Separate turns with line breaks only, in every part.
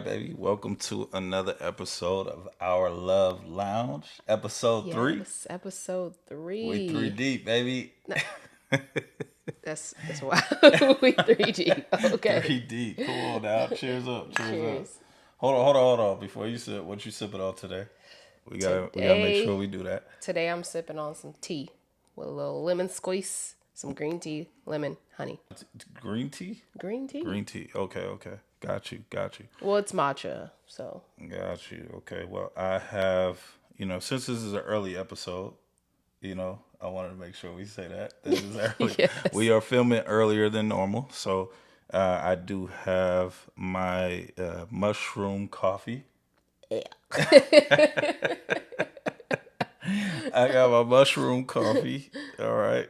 baby. Welcome to another episode of Our Love Lounge, episode three.
Yes, episode
We three
3.
deep, baby.
No, that's why we 3G. Okay.
Three deep. Come on now. Cheers up. Cheers up.
Cheers.
Hold on. Before you sip, what you sipping on today? We gotta make sure
Today,
we do that.
today I'm sipping on some tea with a little lemon squeeze, some green tea, lemon, honey.
Green tea.
Green tea?
Green tea. Okay. Got you.
Well, it's matcha, so
Got you. Okay. Well, I have. Since this is an early episode, I wanted to make sure we say that this is early.
yes.
We are filming earlier than normal, so I do have my mushroom coffee.
Yeah.
I got my mushroom coffee. All right.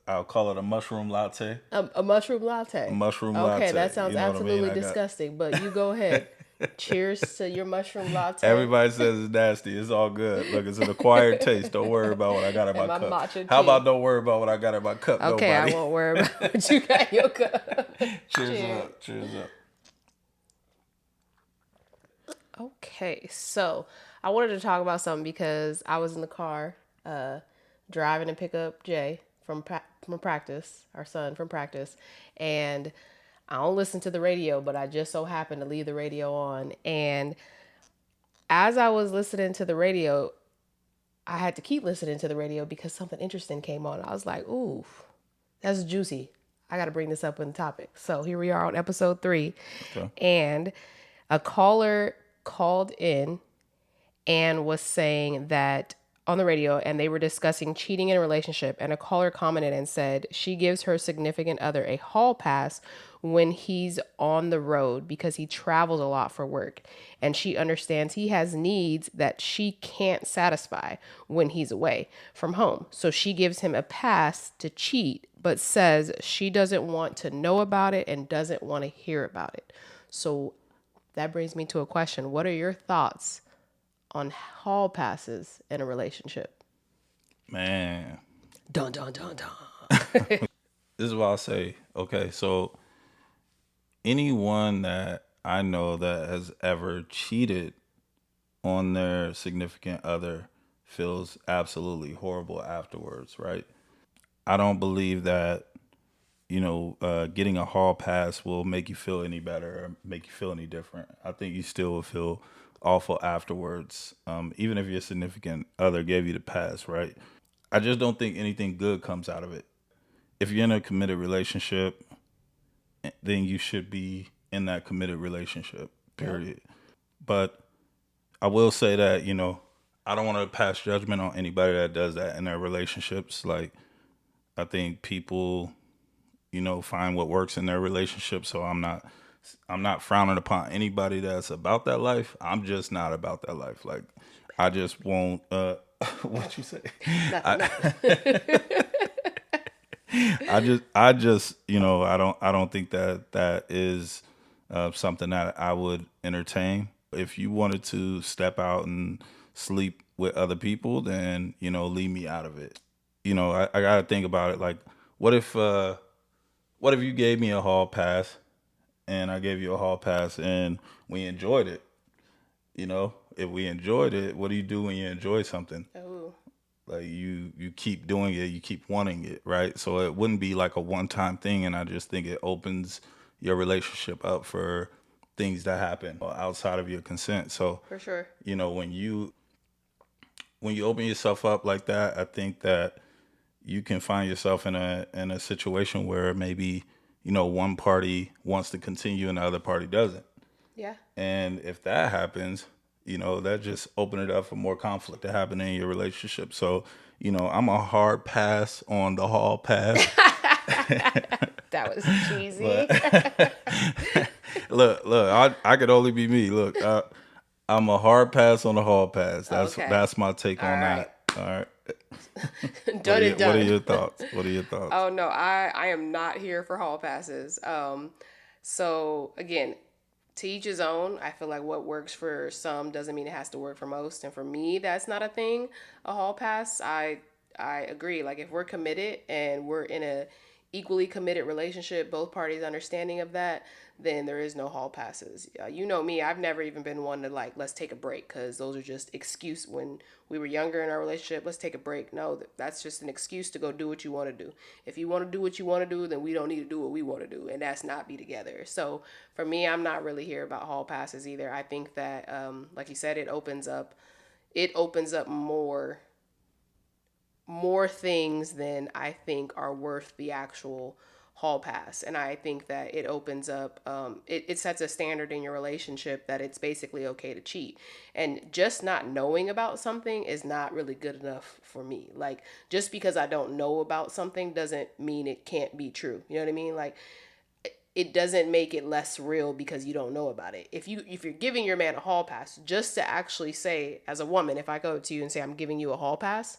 I'll call it a mushroom latte.
A mushroom latte.
Mushroom latte.
Okay, that sounds
You know what I mean?
absolutely disgusting, but you go ahead. Cheers to your mushroom latte.
Everybody says it's nasty. It's all good. Look, it's an acquired taste. Don't worry about what I got in my
my
cup.
matcha
How
tea.
about don't worry about what I got in my cup?
Okay,
Nobody.
I won't worry about what you got in your cup.
Cheers up.
Okay, so I wanted to talk about something because I was in the car driving to pick up Jay from practice, our son from practice, and I don't listen to the radio, but I just so happened to leave the radio on. And as I was listening to the radio, I had to keep listening to the radio because something interesting came on. I was like, ooh, that's juicy. I got to bring this up in the topic. So here we are on episode 3.
Okay.
And a caller called in and was saying that on the radio, and they were discussing cheating in a relationship, and a caller commented and said she gives her significant other a hall pass when he's on the road because he travels a lot for work, and she understands he has needs that she can't satisfy when he's away from home. So she gives him a pass to cheat, but says she doesn't want to know about it and doesn't want to hear about it. So that brings me to a question. What are your thoughts on hall passes in a relationship?
Man.
Dun, dun, dun, dun.
This is what I'll say. Okay, so anyone that I know that has ever cheated on their significant other feels absolutely horrible afterwards, right? I don't believe that, getting a hall pass will make you feel any better or make you feel any different. I think you still will feel awful afterwards, even if your significant other gave you the pass, right? I just don't think anything good comes out of it. If you're in a committed relationship, then you should be in that committed relationship, period. But I will say that, I don't want to pass judgment on anybody that does that in their relationships. Like, I think people, find what works in their relationship. So I'm not frowning upon anybody that's about that life. I'm just not about that life. Like, I just won't, what you say?
Nothing.
I just, I don't think that is something that I would entertain. If you wanted to step out and sleep with other people, then, leave me out of it. I gotta think about it. Like, what if you gave me a hall pass and I gave you a hall pass and we enjoyed it? If we enjoyed it, what do you do when you enjoy something?
Oh,
Like you keep doing it, you keep wanting it, right? So it wouldn't be like a one-time thing, and I just think it opens your relationship up for things that happen outside of your consent. So,
for sure.
when you open yourself up like that, I think that you can find yourself in a situation where maybe, one party wants to continue and the other party doesn't.
Yeah.
And if that happens, that just open it up for more conflict to happen in your relationship. So, I'm a hard pass on the hall pass.
That was cheesy.
Look, I could only be me. Look, I'm a hard pass on the hall pass.
Okay.
That's my take on
right.
that. All right.
Done and done.
What are your thoughts?
Oh no, I am not here for hall passes. So again, to each his own. I feel like what works for some doesn't mean it has to work for most. And for me, that's not a thing. A hall pass, I agree. Like if we're committed and we're in a equally committed relationship, both parties understanding of that, then there is no hall passes. You know me, I've never even been one to like, let's take a break, because those are just excuse. When we were younger in our relationship, let's take a break. No, that's just an excuse to go do what you want to do. If you want to do what you want to do, then we don't need to do what we want to do, and that's not be together. So for me, I'm not really here about hall passes either. I think that, like you said, it opens up more things than I think are worth the actual hall pass. And I think that it opens up, it sets a standard in your relationship that it's basically okay to cheat. And just not knowing about something is not really good enough for me. Like, just because I don't know about something doesn't mean it can't be true. You know what I mean? Like, it doesn't make it less real because you don't know about it. If you're giving your man a hall pass, just to actually say, as a woman, if I go to you and say I'm giving you a hall pass,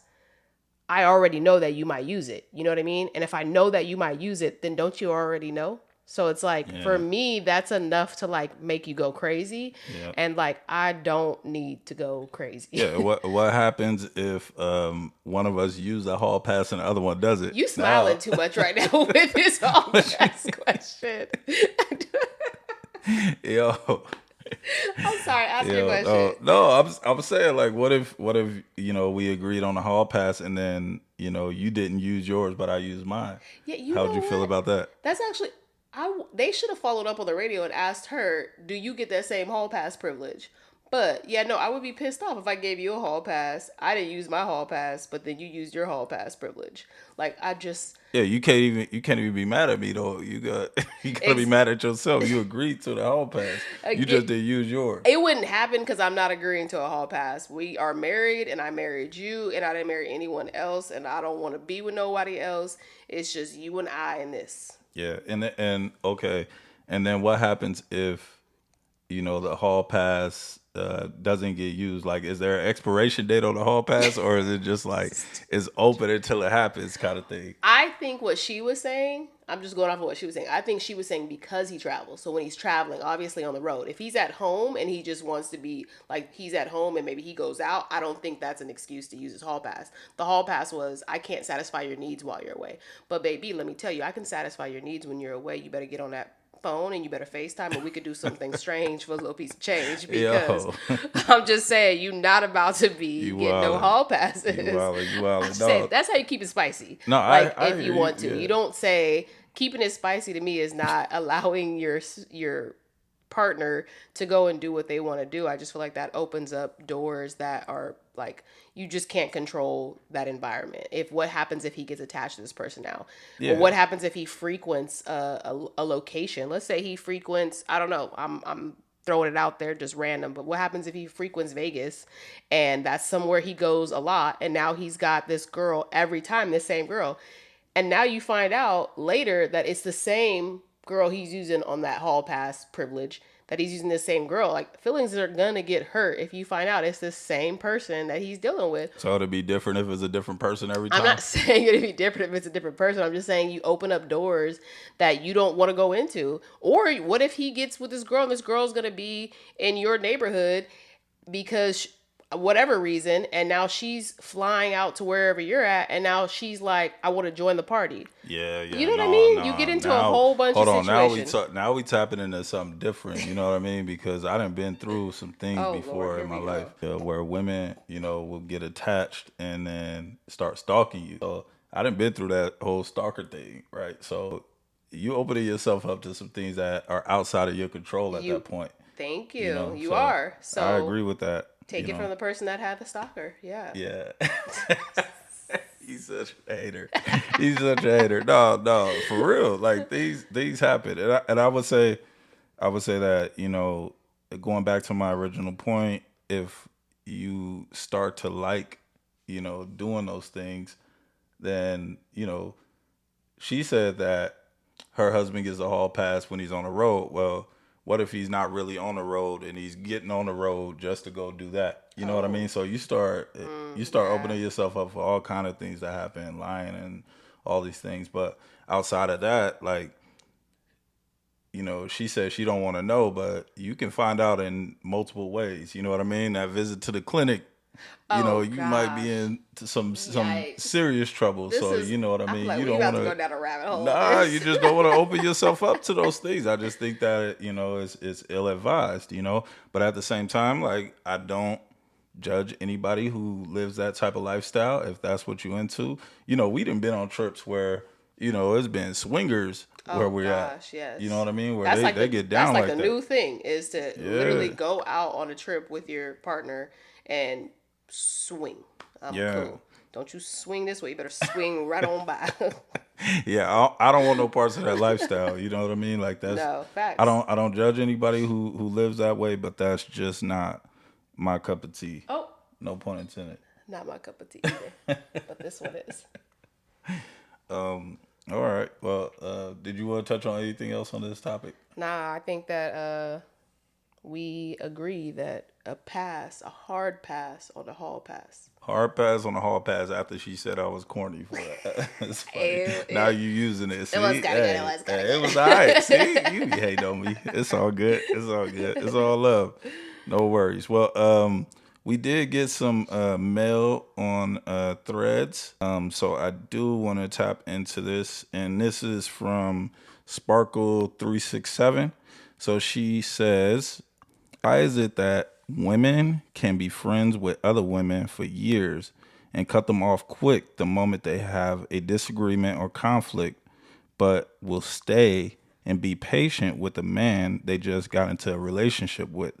I already know that you might use it. You know what I mean? And if I know that you might use it, then don't you already know? So it's like, for
Yeah.
me, that's enough to like make you go crazy.
Yeah.
And like, I don't need to go crazy.
Yeah. What happens if one of us use a hall pass and the other one doesn't?
You smiling
Now,
too much right now with this all pass question.
yo,
I'm sorry, ask your
yo,
question.
no. I'm saying like, what if we agreed on a hall pass and then you didn't use yours, but I used mine.
Yeah, you
How would
know
you feel
what?
about that?
That's actually, they should have followed up on the radio and asked her, "Do you get that same hall pass privilege?" But yeah, no, I would be pissed off if I gave you a hall pass. I didn't use my hall pass, but then you used your hall pass privilege. Like, I just
Yeah, you can't even be mad at me though. You gotta be
ex-
mad at yourself. You agreed to the hall pass. You just
it,
didn't use yours.
it wouldn't happen because I'm not agreeing to a hall pass. We are married, and I married you, and I didn't marry anyone else, and I don't want to be with nobody else. It's just you and I in this.
Yeah, and okay, and then what happens if the hall pass doesn't get used? Like, is there an expiration date on the hall pass, or is it just like it's open until it happens, kind of thing?
I think what she was saying, I'm just going off of what she was saying. I think she was saying because he travels. So when he's traveling, obviously on the road, if he's at home and he just wants to be like, he's at home and maybe he goes out, I don't think that's an excuse to use his hall pass. The hall pass was, I can't satisfy your needs while you're away. But baby, let me tell you, I can satisfy your needs when you're away. You better get on that phone and you better FaceTime and we could do something strange for a little piece of change, because
Yo,
I'm just saying, you not about to be
you
getting no
wildin',
hall
you
passes.
wildin', you
I
wildin'.
just say
No,
that's how you keep it spicy.
no,
Like,
I
if
hear
you
you.
want to,
Yeah,
you don't say, keeping it spicy to me is not allowing your partner to go and do what they want to do. I just feel like that opens up doors that are like, you just can't control that environment. If what happens if he gets attached to this person now, or
yeah.
what happens if he frequents a location? Let's say he frequents, I don't know, I'm throwing it out there just random, but what happens if he frequents Vegas and that's somewhere he goes a lot, and now he's got this girl every time, this same girl, and now you find out later that it's the same girl he's using on that hall pass privilege, that he's using the same girl. Like, feelings are gonna get hurt if you find out it's the same person that he's dealing with.
So it'd be different if it's a different person every
I'm
time.
not saying it'd be different if it's a different person. I'm just saying you open up doors that you don't want to go into. Or what if he gets with this girl and this girl's gonna be in your neighborhood because whatever reason, and now she's flying out to wherever you're at, and now she's like, I want to join the party.
Yeah,
You
yeah,
know what I
no,
mean? You get
no.
into a
Now,
whole bunch of
hold on.
situations.
Now we tapping into something different. You know what I mean? Because I done been through some things
Oh Lord,
before
here
in my
we
life
go.
where women, will get attached and then start stalking you. So I done been through that whole stalker thing, right? So you opening yourself up to some things that are outside of your control at
You
that point.
Thank you. You
So
are.
I
So
agree with that.
take it from the person that had the stalker. Yeah.
Yeah. He's such a hater. He's such a hater. No, no, for real. Like these happen, and I would say that going back to my original point, if you start to like doing those things, then she said that her husband gets a hall pass when he's on the road. Well, what if he's not really on the road and he's getting on the road just to go do that? You know what I mean?
Oh.
So you start
Yeah.
opening yourself up for all kind of things that happen, lying and all these things. But outside of that, like she said she don't want to know, but you can find out in multiple ways. You know what I mean? That visit to the clinic
Oh
You might be
gosh.
in some
Yikes.
serious trouble.
This
So
is
you know what I
I feel
mean.
like
You
we
don't
about
want
to go
to.
down a rabbit hole of
Nah, you
this.
just don't want to open yourself up to those things. I just think that it's ill advised. But at the same time, like I don't judge anybody who lives that type of lifestyle if that's what you into. We done been on trips where it's been swingers where
Oh
we're at.
gosh,
You know
yes.
what I mean? Where
That's
they
like
they
the
get
that's
down
like the
like that.
new thing is to literally
Yeah,
go out on a trip with your partner and swing. I'm
yeah.
cool. Don't you swing this way. You better swing right on by.
Yeah, I don't want no parts of that lifestyle. You know what I mean? Like that's
No,
I
facts.
don't I don't judge anybody who lives that way, but that's just not my cup of tea.
Oh,
No pun intended.
not my cup of tea either. But this one is.
All right. Well, did you want to touch on anything else on this topic?
Nah, I think that we agree that a hard pass on the hall pass.
Hard pass on the hall pass after she said I was corny for that. It's funny. Now
It,
you using it.
it was
See,
kind of good. It
hey,
was kind of
hey, it was
good.
all right. See, you hate on me. It's all good. It's all good. It's all love. No worries. Well, we did get some mail on threads. So I do want to tap into this, and this is from Sparkle367. So she says, why is it that women can be friends with other women for years and cut them off quick the moment they have a disagreement or conflict, but will stay and be patient with the man they just got into a relationship with?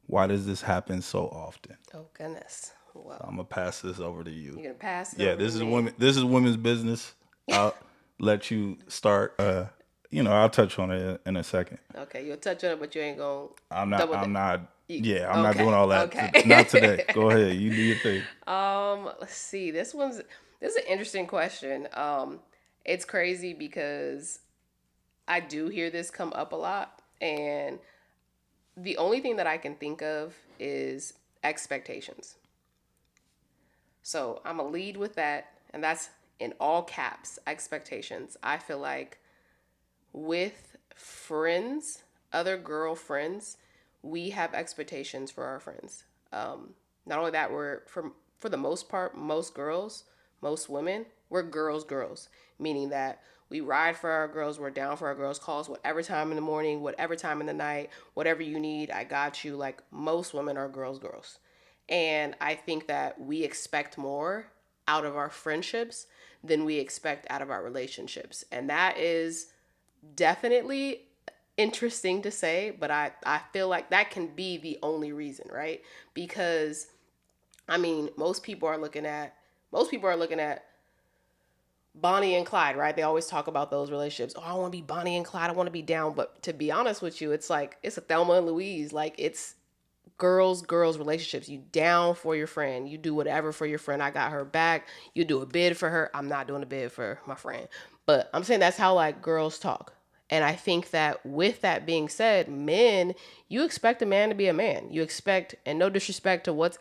Why does this happen so often?
Oh goodness.
So I'm
Well,
gonna pass this over to you.
you're gonna pass it
Yeah,
over to
this is
me.
women. This is women's business. I'll let you start. I'll touch on it in a second.
Okay, you'll touch on it, but you ain't gonna
I'm not.
double.
I'm not.
You,
Yeah, I'm not doing
okay,
all that. Not today.
okay.
Go ahead. You do your thing.
Let's see. This is an interesting question. It's crazy because I do hear this come up a lot, and the only thing that I can think of is expectations. So I'm gonna lead with that, and that's in all caps, expectations. I feel like with friends, other girlfriends, we have expectations for our friends. Not only that, we're for the most part, most girls, most women, we're girls, meaning that we ride for our girls, we're down for our girls, calls whatever time in the morning, whatever time in the night, whatever you need, I got you. Like most women are girls. And I think that we expect more out of our friendships than we expect out of our relationships. And that is definitely interesting to say, but I feel like that can be the only reason, right? Because I mean, most people are looking at Bonnie and Clyde, right? They always talk about those relationships. Oh, I want to be Bonnie and Clyde. I want to be down. But to be honest with you, it's like it's a Thelma and Louise. Like it's girls relationships. You down for your friend. You do whatever for your friend. I got her back. You do a bid for her. I'm not doing a bid for my friend. But I'm saying that's how like girls talk. And I think that with that being said, men, you expect a man to be a man. You expect, and no disrespect to what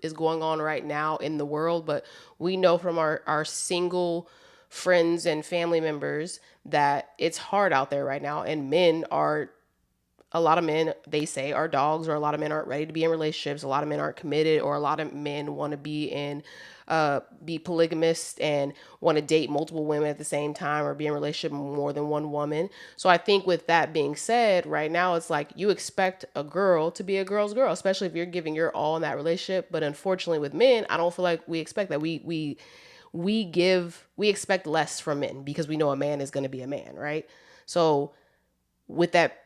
is going on right now in the world, but we know from our single friends and family members that it's hard out there right now. And men are a lot of men, they say, are dogs, or a lot of men aren't ready to be in relationships. A lot of men aren't committed, or a lot of men want to be polygamist and want to date multiple women at the same time, or be in a relationship with more than one woman. So I think with that being said, right now it's like you expect a girl to be a girl's girl, especially if you're giving your all in that relationship. But unfortunately, with men, I don't feel like we expect that. We expect less from men because we know a man is going to be a man, right? So with that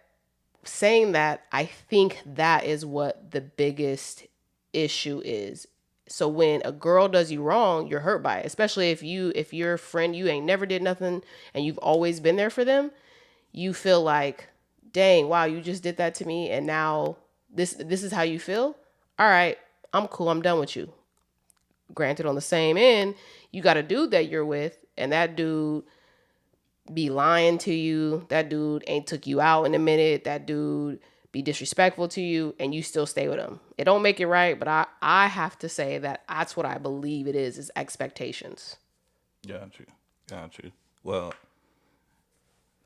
saying that, I think that is what the biggest issue is. So when a girl does you wrong, you're hurt by it. Especially if your friend, you ain't never did nothing and you've always been there for them, you feel like, dang, wow, you just did that to me and now this is how you feel? All right, I'm cool, I'm done with you. Granted, on the same end, you got a dude that you're with, and that dude be lying to you. That dude ain't took you out in a minute. That dude be disrespectful to you, and you still stay with him. It don't make it right, but I have to say that that's what I believe it is expectations.
Got you. Got you. Well,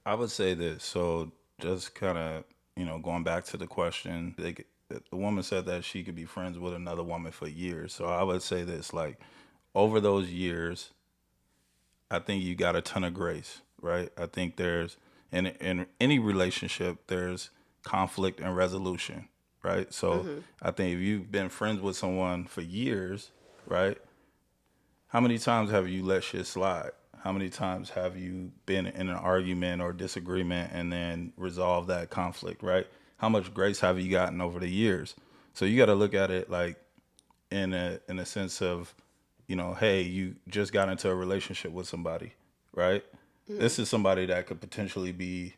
I would say this. So just kind of, going back to the question, the woman said that she could be friends with another woman for years. So I would say this, like, over those years, I think you got a ton of grace, right? I think there's in any relationship there's conflict and resolution, right? So
Mm-hmm.
I think if you've been friends with someone for years, right? How many times have you let shit slide? How many times have you been in an argument or disagreement and then resolved that conflict, right? How much grace have you gotten over the years? So you got to look at it like in a sense of, hey, you just got into a relationship with somebody, right?
Mm-hmm.
This is somebody that could potentially be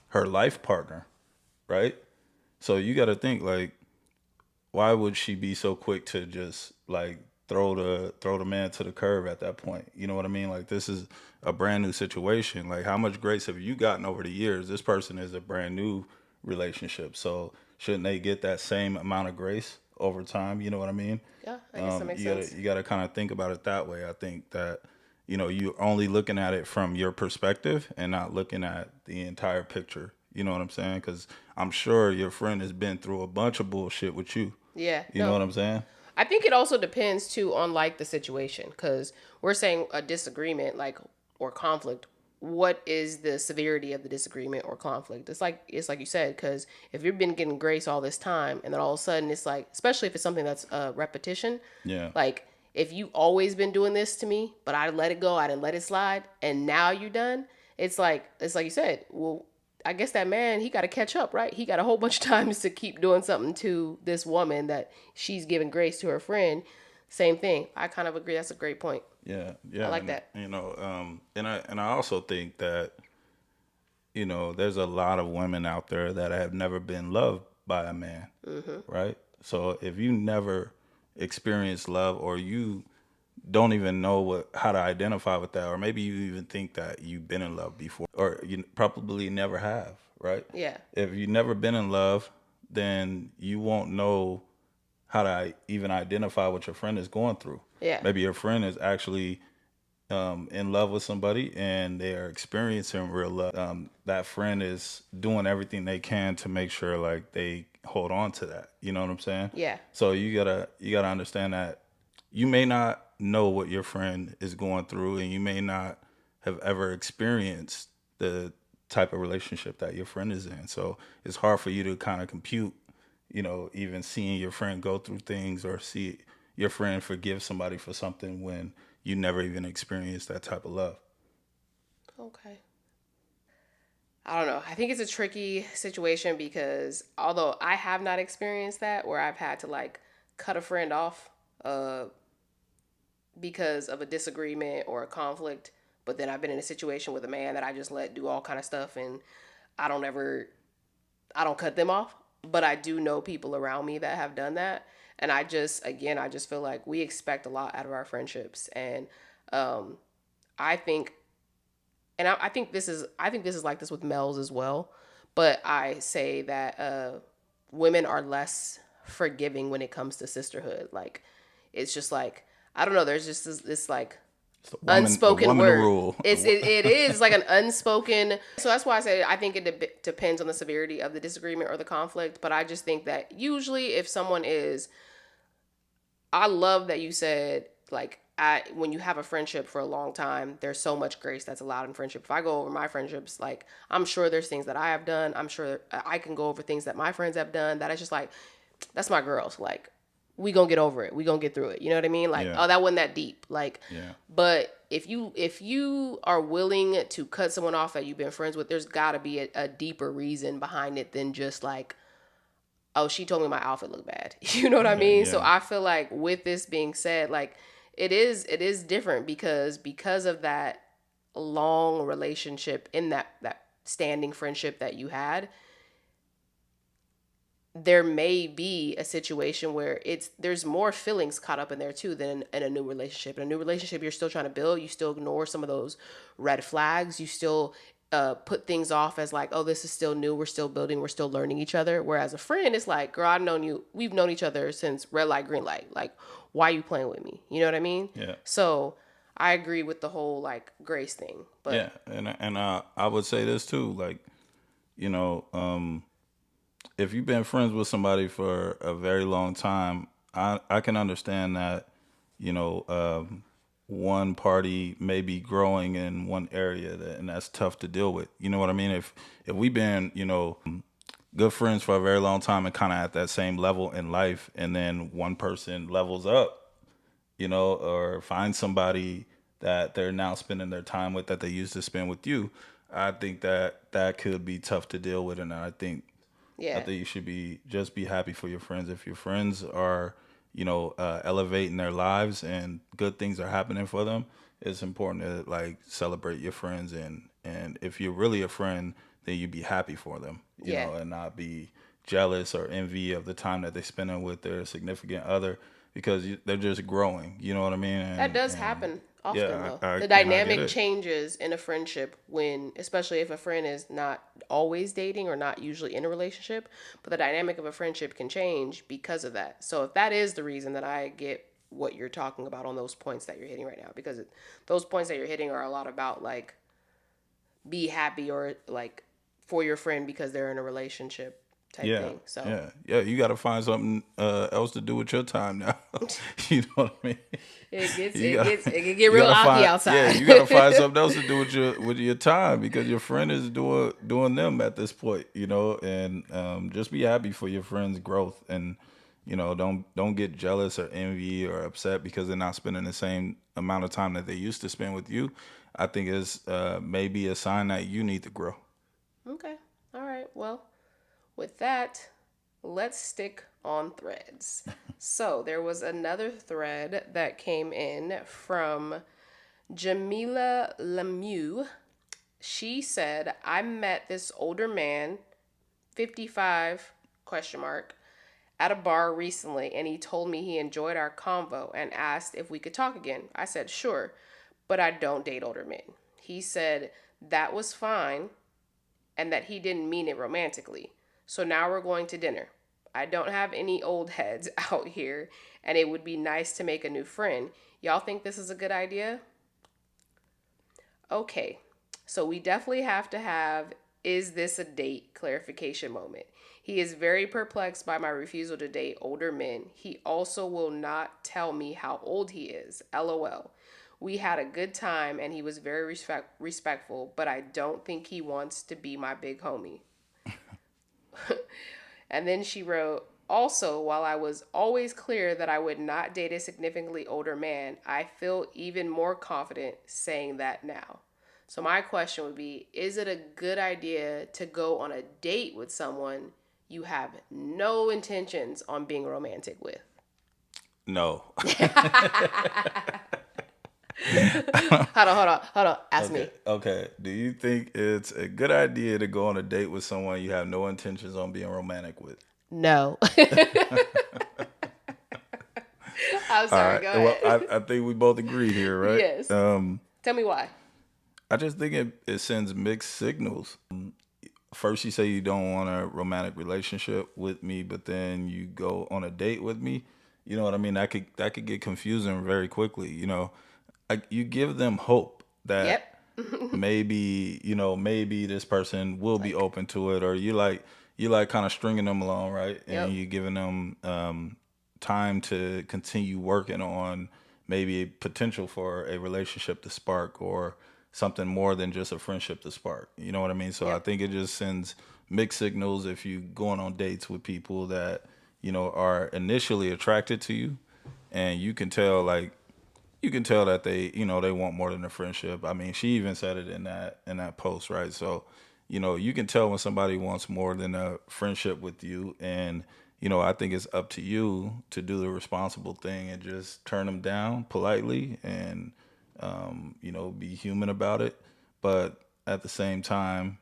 her life partner, right? So you got to think like, why would she be so quick to just like throw the man to the curb at that point? You know what I mean? Like this is a brand new situation. Like how much grace have you gotten over the years? This person is a brand new relationship. So shouldn't they get that same amount of grace over time? You know what I mean?
Yeah, I guess that makes
You gotta
sense.
you gotta kind of think about it that way. I think that you're only looking at it from your perspective and not looking at the entire picture. You know what I'm saying? Because I'm sure your friend has been through a bunch of bullshit with you.
Yeah,
You know
no.
what I'm saying?
I think it also depends too on like the situation because we're saying a disagreement like or conflict. What is the severity of the disagreement or conflict? It's like you said because if you've been getting grace all this time and then all of a sudden it's like especially if it's something that's a repetition,
Yeah.
like if you always been doing this to me but I let it go, I didn't let it slide, and now you done. It's like you said. Well, I guess that man, he got to catch up, right? He got a whole bunch of times to keep doing something to this woman that she's giving grace to her friend. Same thing. I kind of agree. That's a great point.
Yeah,
I
yeah,
like
and
that.
and I also think that there's a lot of women out there that have never been loved by a man,
Mm-hmm.
right? So if you never experienced love, or you don't even know how to identify with that, or maybe you even think that you've been in love before, or you probably never have, right?
Yeah.
If you've never been in love, then you won't know how to even identify what your friend is going through.
Yeah.
Maybe your friend is actually in love with somebody and they are experiencing real love. That friend is doing everything they can to make sure like they hold on to that. You know what I'm saying?
Yeah.
So you gotta understand that you may not know what your friend is going through, and you may not have ever experienced the type of relationship that your friend is in. So it's hard for you to kind of compute, even seeing your friend go through things, or see your friend forgive somebody for something when you never even experienced that type of love.
Okay. I don't know. I think it's a tricky situation because although I have not experienced that where I've had to like cut a friend off uh because of a disagreement or a conflict, but then I've been in a situation with a man that I just let do all kind of stuff and I don't ever I don't cut them off, but I do know people around me that have done that. And I just feel like we expect a lot out of our friendships. And um, I think, I think this is like this with males as well. But I say that women are less forgiving when it comes to sisterhood. Like, it's just like, I don't know, there's just this like
It's the
unspoken
woman
word.
rule.
It is like an unspoken. So that's why I say I think it depends on the severity of the disagreement or the conflict. But I just think that usually if someone is, I love that you said like when you have a friendship for a long time, there's so much grace that's allowed in friendship. If I go over my friendships, like I'm sure there's things that I have done. I'm sure I can go over things that my friends have done. That it's just like that's my girls. Like we gonna get over it. We gonna get through it. You know what I mean? Like
Yeah,
oh that wasn't that deep. Like
yeah,
but if you are willing to cut someone off that you've been friends with, there's got to be a deeper reason behind it than just like oh she told me my outfit looked bad. You know what I
yeah,
mean? So
yeah,
I feel like with this being said, like it is different because of that long relationship in that standing friendship that you had, there may be a situation where there's more feelings caught up in there too than in a new relationship. In a new relationship, you're still trying to build. You still ignore some of those red flags. You still put things off as like, oh, this is still new. We're still building. We're still learning each other. Whereas a friend, it's like, girl, I've known you. We've known each other since red light, green light. Like, why are you playing with me? You know what I mean?
yeah,
So I agree with the whole like grace thing. But
yeah. And I would say this too, like, you know, if you've been friends with somebody for a very long time, I can understand that, you know, one party may be growing in one area and that's tough to deal with. You know what I mean? If we've been, good friends for a very long time and kind of at that same level in life, and then one person levels up, or find somebody that they're now spending their time with that they used to spend with you, I think that that could be tough to deal with, and I
Yeah.
think you should be happy for your friends. If your friends are, elevating their lives and good things are happening for them, it's important to like celebrate your friends, and if you're really a friend, then you be happy for them,
Yeah.
and not be jealous or envy of the time that they're spending with their significant other because they're just growing. You know what I mean?
That
And
does
and
happen often,
yeah,
though.
I
The
and I get
dynamic
it.
changes in a friendship when, especially if a friend is not always dating or not usually in a relationship, but the dynamic of a friendship can change because of that. So, if that is the reason, that I get what you're talking about on those points that you're hitting right now, because those points that you're hitting are a lot about like be happy or like for your friend because they're in a relationship type
Yeah,
thing. So,
yeah. You got to find something else to do with your time now. You know what I mean? You got
it can get
you
real
got to
rocky
find yeah.
outside.
You got to find something else to do with your time because your friend is doing them at this point. And just be happy for your friend's growth, and don't get jealous or envy or upset because they're not spending the same amount of time that they used to spend with you. I think is maybe a sign that you need to grow.
Okay. All right. Well, with that, let's stick on threads. So there was another thread that came in from Jamila Lemieux. She said, I met this older man, 55 question mark, at a bar recently, and he told me he enjoyed our convo and asked if we could talk again. I said sure, but I don't date older men. He said that was fine and that he didn't mean it romantically. So now we're going to dinner. I don't have any old heads out here, and it would be nice to make a new friend. Y'all think this is a good idea? Okay, so we definitely have to have is this a date clarification moment. He is very perplexed by my refusal to date older men. He also will not tell me how old he is. LOL. We had a good time and he was very respectful, but I don't think he wants to be my big homie. And then she wrote, also, while I was always clear that I would not date a significantly older man, I feel even more confident saying that now. So, my question would be, is it a good idea to go on a date with someone you have no intentions on being romantic with?
No.
Hold on. Ask
Okay,
me.
okay. Do you think it's a good idea to go on a date with someone you have no intentions on being romantic with?
No. I'm
All
sorry.
right.
Go
Well,
ahead.
I think we both agree here, right?
Yes. Tell me why.
I just think it sends mixed signals. First, you say you don't want a romantic relationship with me, but then you go on a date with me. You know what I mean? That could get confusing very quickly. You give them hope
Yep.
that maybe this person will be
Like,
open to it, or you like kind of stringing them along, right? And
yep.
you giving them time to continue working on maybe a potential for a relationship to spark, or something more than just a friendship to spark. You know what I mean? So I
Yep.
think it just sends mixed signals if you going on dates with people that are initially attracted to you, and you can tell that they want more than a friendship. I mean, she even said it in that post, right? So, you can tell when somebody wants more than a friendship with you, and I think it's up to you to do the responsible thing and just turn them down politely, and be human about it. But at the same time,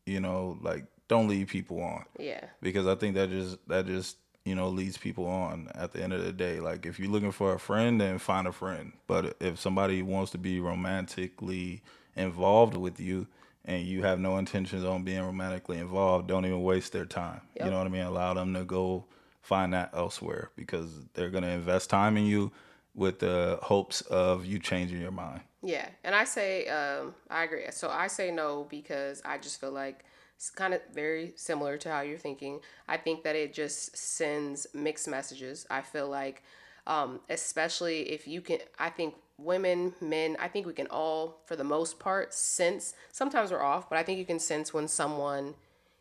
like, don't lead people on,
Yeah.
because I think that just leads people on at the end of the day. Like, if you're looking for a friend, then find a friend. But if somebody wants to be romantically involved with you and you have no intentions on being romantically involved, don't even waste their time. You know
Yep.
what I mean? Allow them to go find that elsewhere, because they're going to invest time in you with the hopes of you changing your mind.
Yeah, and I say I agree. So I say no because I just feel like It's kind of very similar to how you're thinking. I think that it just sends mixed messages. I feel like, especially if you can, I think women, men, I think we can all, for the most part, sense, sometimes we're off, but I think you can sense when someone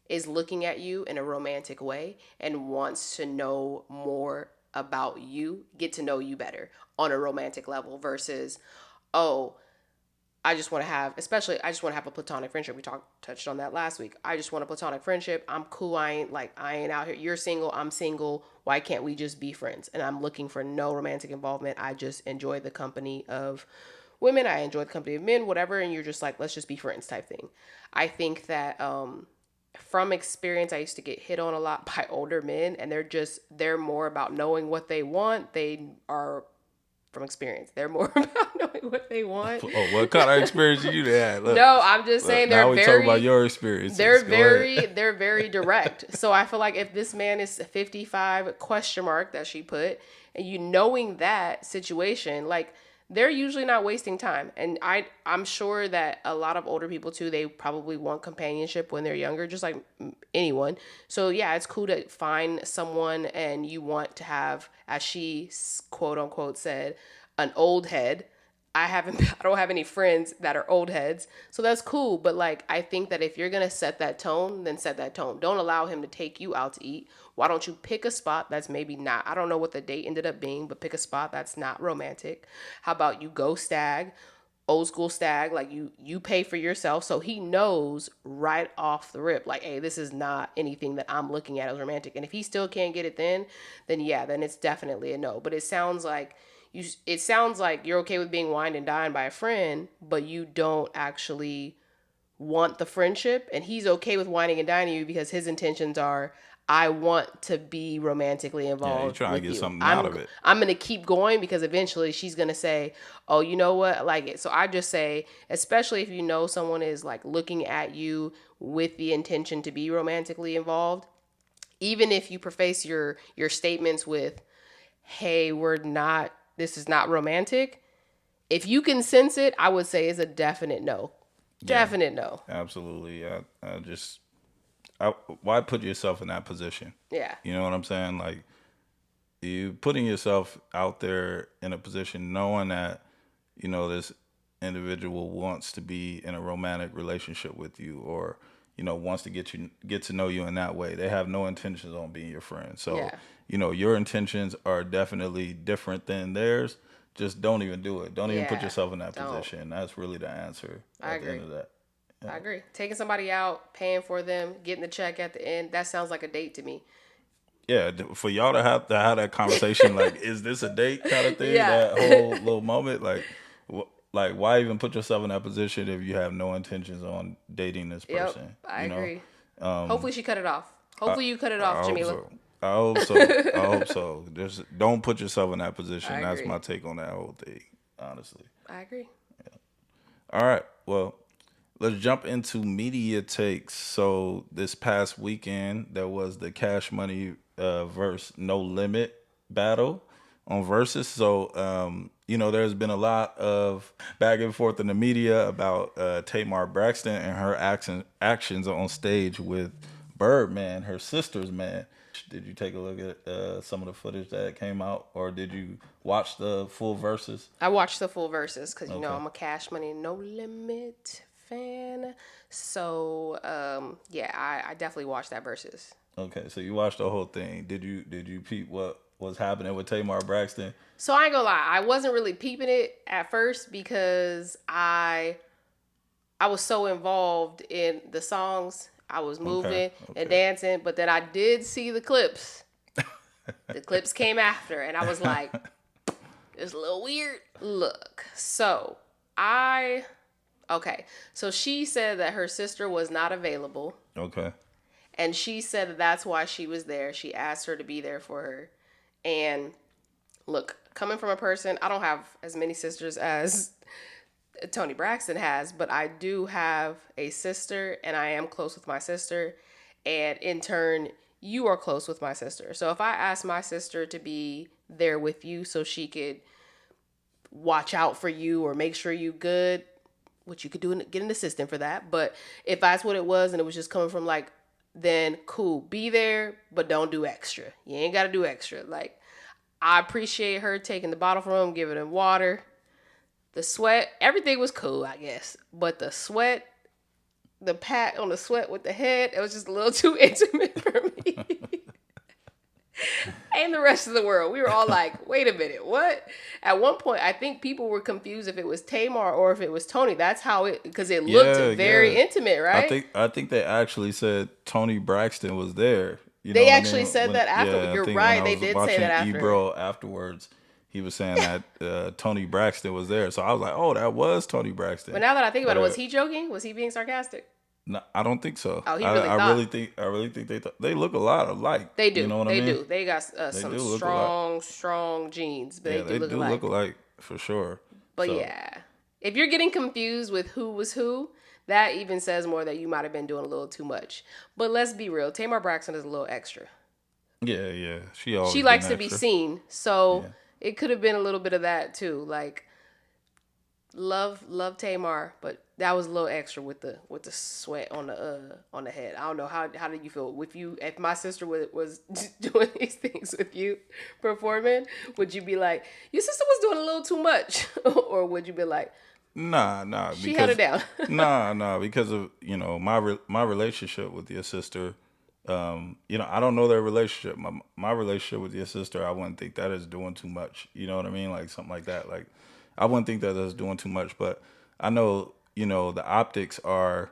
is looking at you in a romantic way and wants to know more about you, get to know you better on a romantic level versus, oh, I just want to have, especially, I just want to have a platonic friendship. We touched on that last week. I just want a platonic friendship. I'm cool. I ain't out here. You're single. I'm single. Why can't we just be friends? And I'm looking for no romantic involvement. I just enjoy the company of women. I enjoy the company of men, whatever. And you're just like, let's just be friends type thing. I think that, from experience, I used to get hit on a lot by older men, and they're more about knowing what they want. They are, from experience, they're more about knowing what they want.
Oh, what kind of experience you had?
No, I'm just saying
Now we talk about your experiences. Go ahead.
they're very direct. So I feel like if this man is 55 question mark that she put, and you knowing that situation, like, they're usually not wasting time. And I'm sure that a lot of older people too, they probably want companionship when they're younger, just like anyone. So yeah, it's cool to find someone and you want to have, as she quote unquote said, an old head. I don't have any friends that are old heads. So that's cool. But like, I think that if you're going to set that tone, then set that tone. Don't allow him to take you out to eat. Why don't you pick a spot that's maybe not, I don't know what the date ended up being, but pick a spot that's not romantic. How about you go stag, old school stag, like you pay for yourself so he knows right off the rip, like, hey, this is not anything that I'm looking at as romantic. And if he still can't get it, then yeah, then it's definitely a no. But it sounds like you're okay with being wined and dined by a friend, but you don't actually want the friendship, and he's okay with whining and dining you because his intentions are, I want to be romantically
Yeah, you
involved
trying to
with
get
you.
something out of it.
I'm gonna keep going because eventually she's gonna say, oh, you know what, I like it. So I just say, especially if you know someone is like looking at you with the intention to be romantically involved, even if you preface your statements with, hey, we're not, this is not romantic, if you can sense it, I would say it's a definite no.
Yeah,
Definite no.
absolutely. Why put yourself in that position?
Yeah.
You know what I'm saying? Like, you putting yourself out there in a position knowing that, this individual wants to be in a romantic relationship with you, or, wants to get to know you in that way. They have no intentions on being your friend. So,
Yeah.
your intentions are definitely different than theirs. Just don't even do it. Don't even put
Yeah.
yourself in that
Don't.
position. That's really the answer
I
at the end
agree.
of that.
I
Yeah.
agree. Taking somebody out, paying for them, getting the check at the end, that sounds like a date to me.
Yeah, for y'all to have that conversation, like, is this a date kind of thing?
Yeah.
That whole little moment, like, like, why even put yourself in that position if you have no intentions on dating this
Yep.
person?
I
You know,
agree. Hopefully she cut it off.
I,
Hopefully you cut it
I
off,
hope
Jamila.
so. I hope so. I hope so. Just don't put yourself in that
I
position. That's
agree.
my take on that whole thing, honestly.
I agree.
All right. Well, let's jump into media takes. So this past weekend, there was the Cash Money versus No Limit battle on Versus. So, there's been a lot of back and forth in the media about Tamar Braxton and her actions on stage with Birdman, her sister's man. Did you take a look at some of the footage that came out, or did you watch the full Versus?
I watched the full verses because
Okay.
I'm a Cash Money No Limit fan. So yeah, I definitely watched that verses.
Okay, so you watched the whole thing. Did you peep what was happening with Tamar Braxton?
So I ain't gonna lie, I wasn't really peeping it at first because I was so involved in the songs. I was
Okay,
moving and
okay.
dancing, but then I did see the clips. The clips came after, and I was like, it's a little weird. Look, so I, okay, so she said that her sister was not available,
Okay.
and she said that that's why she was there. She asked her to be there for her. And look, coming from a person, I don't have as many sisters as Tony Braxton has, but I do have a sister, and I am close with my sister. And in turn, you are close with my sister. So if I ask my sister to be there with you so she could watch out for you or make sure you good, which you could get an assistant for that. But if that's what it was and it was just coming from like, then cool, be there, but don't do extra. You ain't got to do extra. Like, I appreciate her taking the bottle from him, giving him water. The sweat, everything was cool, I guess. But the sweat, the pat on the sweat with the head, it was just a little too intimate for me. And the rest of the world. We were all like, wait a minute, what? At one point, I think people were confused if it was Tamar or if it was Tony. That's how it, because it looked
Yeah,
very
yeah.
intimate, right?
I think they actually said Tony Braxton was there. You know
They
what I
actually
mean?
said
When
that after.
yeah, I
You're
think when
right.
I
They
was
did say
watching
that after.
Ebro afterwards, he was saying that Tony Braxton was there. So I was like, oh, that was Tony
But
Braxton.
now that I think about
But
it, was he joking? Was he being sarcastic?
no, I don't think so.
Oh, he really thought.
I really think they look a lot alike.
They
You
do.
know what I
They
mean?
do. They got
They
some
do look alike.
strong genes, but they
Yeah,
do
they
look
do look
alike.
alike for sure.
But
So
yeah, if you're getting confused with who was who, that even says more that you might have been doing a little too much. But let's be real, Tamar Braxton is a little extra.
yeah, yeah, she
She
always been
likes to be
extra.
seen, so
Yeah.
it could have been a little bit of that too. Like love Tamar, but that was a little extra with the sweat on the head. I don't know how did you feel with you if my sister was doing these things with you performing? Would you be like your sister was doing a little too much, or would you be like
Nah,
she had it
because
down?
because of my relationship with your sister. I don't know their relationship. My relationship with your sister, I wouldn't think that is doing too much. You know what I mean? Like something like that. Like I wouldn't think that that's doing too much. But I know the optics are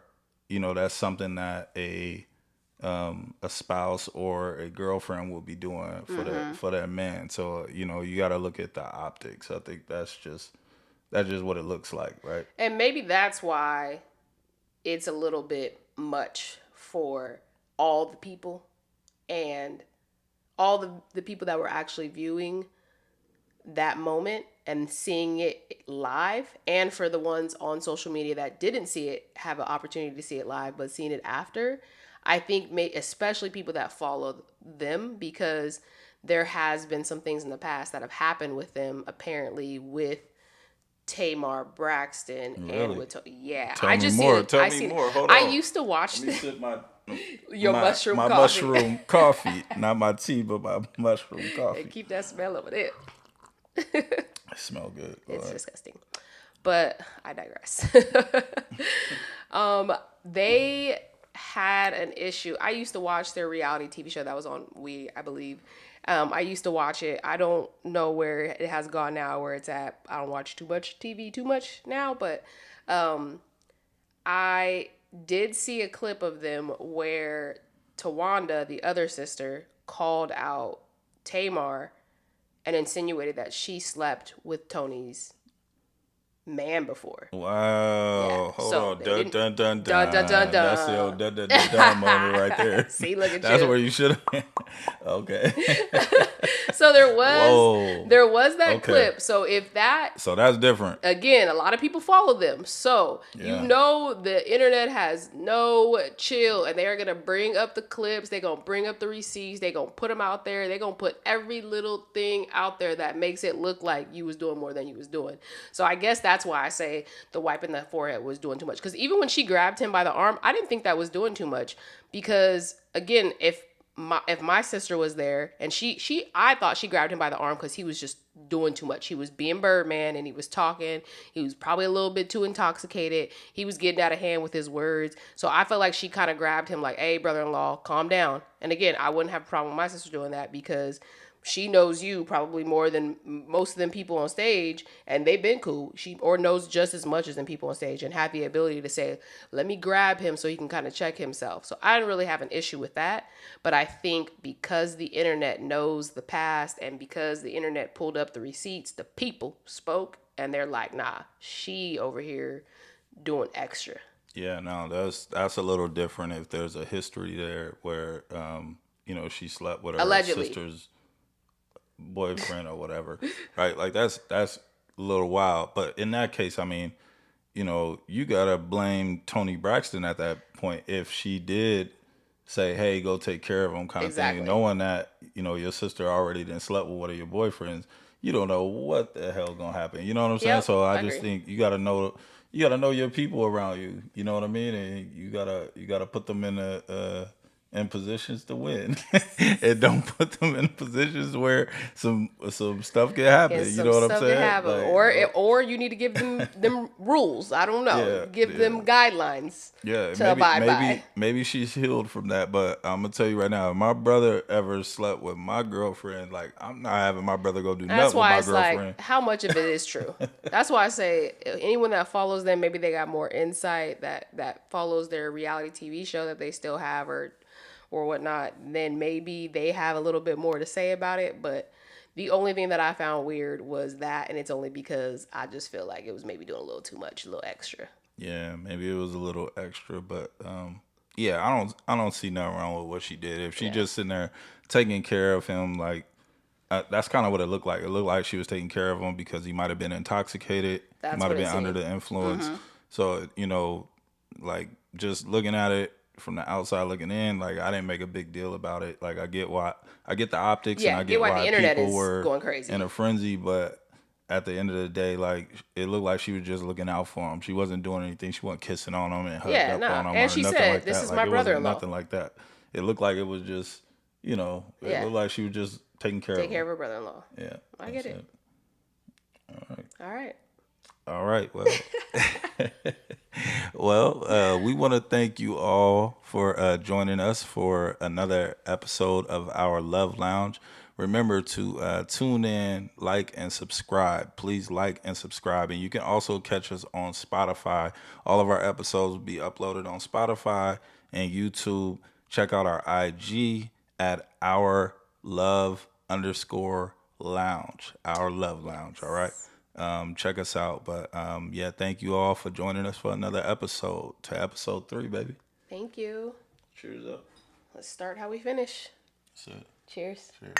that's something that a spouse or a girlfriend will be doing for their man. So you got to look at the optics. I think that's just what it looks like, right?
And maybe that's why it's a little bit much for all the people and all the people that were actually viewing that moment and seeing it live, and for the ones on social media that didn't see it have an opportunity to see it live but seeing it after. I think especially people that follow them, because there has been some things in the past that have happened with them apparently with Tamar Braxton and
Really?
with yeah,
Tell
I
me
just seen
more.
it.
Tell
I
me
seen.
more. Hold
I
on.
used to watch
Let me sip my
your mushroom
my
coffee.
mushroom coffee, not my tea, but my mushroom
And
coffee.
keep that smell over there.
It smell good. Go
It's
ahead.
disgusting. But I digress. They had an issue. I used to watch their reality TV show that was on I believe. I used to watch it. I don't know where it has gone now, where it's at. I don't watch too much TV too much now, but I did see a clip of them where Tawanda, the other sister, called out Tamar and insinuated that she slept with Tony's man before. Yeah.
Wow. Hold
So
on.
they
Dun
didn't.
dun dun
Dun dun dun
dun. That's the old dun dun dun dun moment right
dun.
there.
See, look at
That's
you.
where you should have. Okay.
So there was
Whoa.
that
Okay.
clip. So if that,
So that's different.
again, a lot of people follow them. So
Yeah.
the internet has no chill, and they are gonna bring up the clips. They're gonna bring up the receipts. They're gonna put them out there. They're gonna put every little thing out there that makes it look like you was doing more than you was doing. So I guess that's why I say the wiping the forehead was doing too much. Because even when she grabbed him by the arm, I didn't think that was doing too much. Because again, if my sister was there and I thought she grabbed him by the arm because he was just doing too much. He was being Birdman and he was talking. He was probably a little bit too intoxicated. He was getting out of hand with his words. So I felt like she kind of grabbed him like, hey, brother-in-law, calm down. And again, I wouldn't have a problem with my sister doing that because she knows you probably more than most of them people on stage, and they've been cool. She or knows just as much as them people on stage and have the ability to say, let me grab him so he can kind of check himself. So I didn't really have an issue with that. But I think because the internet knows the past and because the internet pulled up the receipts, the people spoke and they're like, nah, she over here doing extra.
Yeah, no, that's a little different if there's a history there where she slept with her
Allegedly.
sister's boyfriend or whatever, right? Like that's a little wild. But in that case, I mean, you gotta blame Tony Braxton at that point if she did say, "Hey, go take care of him," kind of
Exactly.
thing, knowing that your sister already didn't slept with one of your boyfriends. you don't know what the hell gonna happen. You know what I'm saying?
Yep,
So I
I
just
agree.
think you gotta know your people around you. You know what I mean? And you gotta put them in positions to win, and don't put them in positions where some stuff can
And
happen. You
some
know what I'm
stuff can
saying?
happen,
Like don't.
or you need to give them rules. I don't know.
Yeah,
Give
yeah.
them guidelines
Yeah,
to abide by.
maybe she's healed from that, but I'm gonna tell you right now, if my brother ever slept with my girlfriend, like I'm not having my brother go do
That's
nothing with
why
my
it's like,
girlfriend.
how much of it is true? That's why I say anyone that follows them, maybe they got more insight that follows their reality TV show that they still have or whatnot. Then maybe they have a little bit more to say about it. But the only thing that I found weird was that, and it's only because I just feel like it was maybe doing a little too much, a little extra.
Yeah, maybe it was a little extra, but yeah, I don't see nothing wrong with what she did. If she
Yeah,
just sitting there taking care of him, like that's kind of what it looked like. It looked like she was taking care of him because he might have been intoxicated. He
that's
might
what
have
it
been under
seemed.
the influence. So, like just looking at it from the outside looking in, like I didn't make a big deal about it. Like I get the optics and
Yeah,
I
get
get
why the
why
internet
people
is
were
going
in
crazy.
a frenzy, but at the end of the day, like it looked like she was just looking out for him. She wasn't doing anything. She wasn't kissing on him and hugged
Yeah,
up
nah.
on him
And
or
she
nothing
said,
like
"This
that.
is
Like
my
it wasn't
brother-in-law."
nothing like that. It looked like it was just, it
Yeah,
looked like she was just taking care
take
of
care
him.
of her brother-in-law.
Yeah,
I get
that's
it.
it. All right.
All right.
All right. Well, we want to thank you all for joining us for another episode of our Love Lounge. Remember to tune in, like, and subscribe. Please like and subscribe. And you can also catch us on Spotify. All of our episodes will be uploaded on Spotify and YouTube. Check out our IG at our love underscore lounge. Our love lounge. All right.
Yes.
Check us out. But yeah, thank you all for joining us for another episode, to episode 3, baby.
Thank you.
Cheers up.
Let's start how we finish.
That's it.
Cheers.
Cheers.